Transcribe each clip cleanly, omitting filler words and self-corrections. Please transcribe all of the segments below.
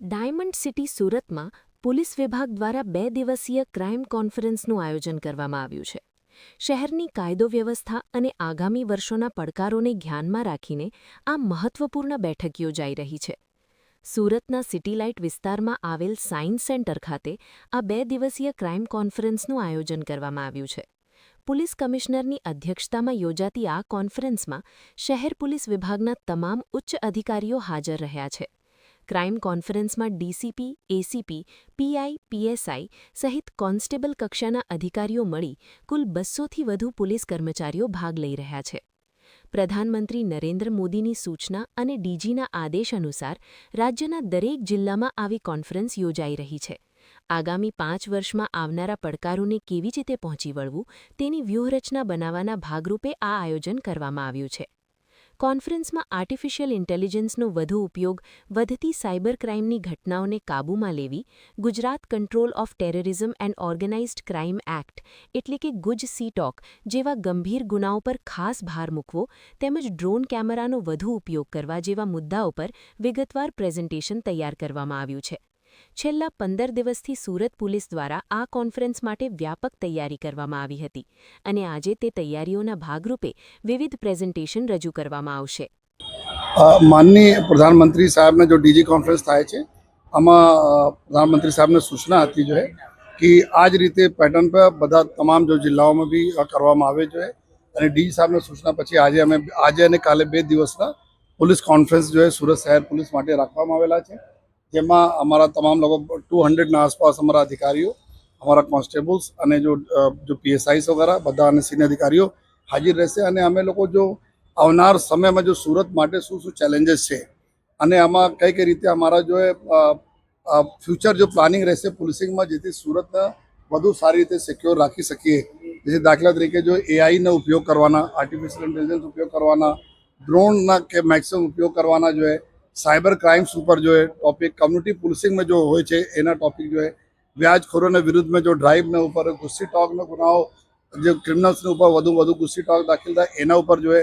Diamond city સુરતમાં police વિભાગ દ્વારા 2 દિવસીય ક્રાઇમ કોન્ફરન્સનું આયોજન કરવામાં આવ્યું છે. શહેરની કાયદો વ્યવસ્થા અને આગામી વર્ષોના પડકારોને ધ્યાનમાં રાખીને આ મહત્વપૂર્ણ બેઠક યોજાઈ રહી છે. સુરતના સિટીલાઇટ વિસ્તારમાં આવેલ સાયન્સ સેન્ટર ખાતે આ 2 દિવસીય ક્રાઇમ કોન્ફરન્સનું આયોજન કરવામાં આવ્યું છે. પોલીસ કમિશનરની અધ્યક્ષતામાં યોજાતી આ કોન્ફરન્સમાં શહેર પોલીસ વિભાગના તમામ ઉચ્ચ અધિકારીઓ હાજર રહ્યા છે. ક્રાઇમ કોન્ફરન્સમાં ડીસીપી, એસીપી, પીઆઈ, પીએસઆઈ સહિત કોન્સ્ટેબલ કક્ષાના અધિકારીઓ મળી કુલ 200થી વધુ પોલીસ કર્મચારીઓ ભાગ લઈ રહ્યા છે. પ્રધાનમંત્રી નરેન્દ્ર મોદીની સૂચના અને ડીજીના આદેશ અનુસાર રાજ્યના દરેક જિલ્લામાં આવી કોન્ફરન્સ યોજાઈ રહી છે. આગામી 5 વર્ષમાં આવનારા પડકારોને કેવી રીતે પહોંચી વળવું તેની વ્યૂહરચના બનાવવાના ભાગરૂપે આ આયોજન કરવામાં આવ્યું છે. કોન્ફરન્સમાં આર્ટિફિશિયલ ઇન્ટેલિજન્સનો વધુ ઉપયોગ, વધતી સાયબર ક્રાઇમની ઘટનાઓને કાબૂમાં લેવી, Gujarat control of terrorism and organised crime act એટલે કે ગુજ સીટોક જેવા ગંભીર ગુનાઓ પર ખાસ ભાર મૂકવો તેમજ ડ્રોન કેમેરાનો વધુ ઉપયોગ કરવા જેવા મુદ્દાઓ પર વિગતવાર પ્રેઝન્ટેશન તૈયાર કરવામાં આવ્યું છે. છેલ્લા 15 દિવસથી સુરત પોલીસ દ્વારા આ કોન્ફરન્સ માટે વ્યાપક તૈયારી કરવામાં આવી હતી અને આજે તે તૈયારીઓના ભાગરૂપે વિવિધ પ્રેઝન્ટેશન રજૂ કરવામાં આવશે. માનનીય પ્રધાનમંત્રી સાહેબને જો ડીજી કોન્ફરન્સ થાય છે, આમાં પ્રધાનમંત્રી સાહેબને સૂચના હતી જો કે આ જ રીતે પેટર્ન પર બધા તમામ જો જિલ્લાઓમાં બી કરવામાં આવે જોઈએ અને ડીજી સાહેબને સૂચના પછી આજે અને કાલે 2 દિવસના પોલીસ કોન્ફરન્સ જો સુરત શહેર પોલીસ માટે રાખવામાં આવેલા છે, જેમાં અમારા તમામ લોકો 200ના આસપાસ અમારા અધિકારીઓ, અમારા કોન્સ્ટેબલ્સ અને જો પીએસઆઈસ વગેરે બધા અને સિનિયર અધિકારીઓ હાજર રહેશે અને અમે લોકો જો આવનાર સમયમાં જો સુરત માટે શું ચેલેન્જીસ છે અને આમાં કઈ રીતે અમારા જો ફ્યુચર જો પ્લાનિંગ રહેશે પોલીસિંગમાં, જેથી સુરતને વધુ સારી રીતે સિક્યોર રાખી શકીએ. જેથી દાખલા તરીકે જો એઆઈનો ઉપયોગ કરવાના, આર્ટિફિશિયલ ઇન્ટેલિજન્સ ઉપયોગ કરવાના, ડ્રોનના કે મેક્સિમમ ઉપયોગ કરવાના જો સાયબર ક્રાઇમ્સ ઉપર જો ટોપિક કમ્યુનિટી પોલીસિંગમાં જો હોય છે એના ટોપિક જો વ્યાજખોરોના વિરુદ્ધમાં જો ડ્રાઇવના ઉપર ગુસ્સી ટોકના ગુનાઓ જે ક્રિમિનલ્સના ઉપર વધુ ગુસ્સી ટોક દાખલ થાય એના ઉપર જો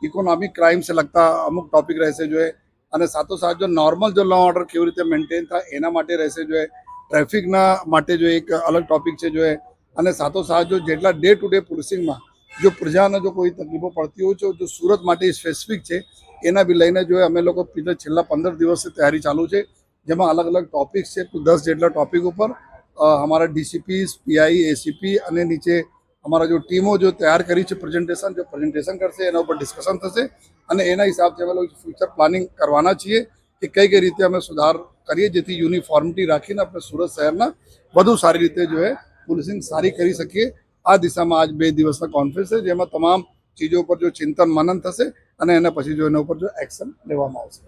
ઇકોનોમિક ક્રાઇમ સે લગતા અમુક ટોપિક રહેશે જો અને સાથોસાથ જો નોર્મલ જો લો ઓર્ડર કેવી રીતે મેન્ટેન થાય એના માટે રહેશે જો ટ્રાફિકના માટે જો એક અલગ ટોપિક છે જો અને સાથોસાથ જો જેટલા ડે ટુ ડે પોલીસિંગમાં જો પ્રજાને જો કોઈ તકલીફો પડતી હોય છે જો સુરત માટે સ્પેસિફિક છે એના બી લઈને જો અમે લોકો છેલ્લા 15 દિવસથી તૈયારી ચાલુ છે, જેમાં અલગ અલગ ટોપિક્સ છે. 10 જેટલા ટોપિક ઉપર અમારા ડીસીપીસ, પીઆઈ, એસીપી અને નીચે અમારા જો ટીમો જો તૈયાર કરી છે પ્રેઝન્ટેશન કરશે, એના ઉપર ડિસ્કશન થશે અને એના હિસાબથી અમે લોકો ફ્યુચર પ્લાનિંગ કરવાના છીએ કે કઈ રીતે અમે સુધાર કરીએ જેથી યુનિફોર્મિટી રાખીને આપણે સુરત શહેરના વધુ સારી રીતે જો પોલીસિંગ સારી કરી શકીએ. આ દિશામાં આજ 2 દિવસના કોન્ફરન્સ છે, જેમાં તમામ ચીજો પર જો ચિંતન મનન થશે અને એના પછી જો એના ઉપર જો એક્શન લેવામાં આવશે.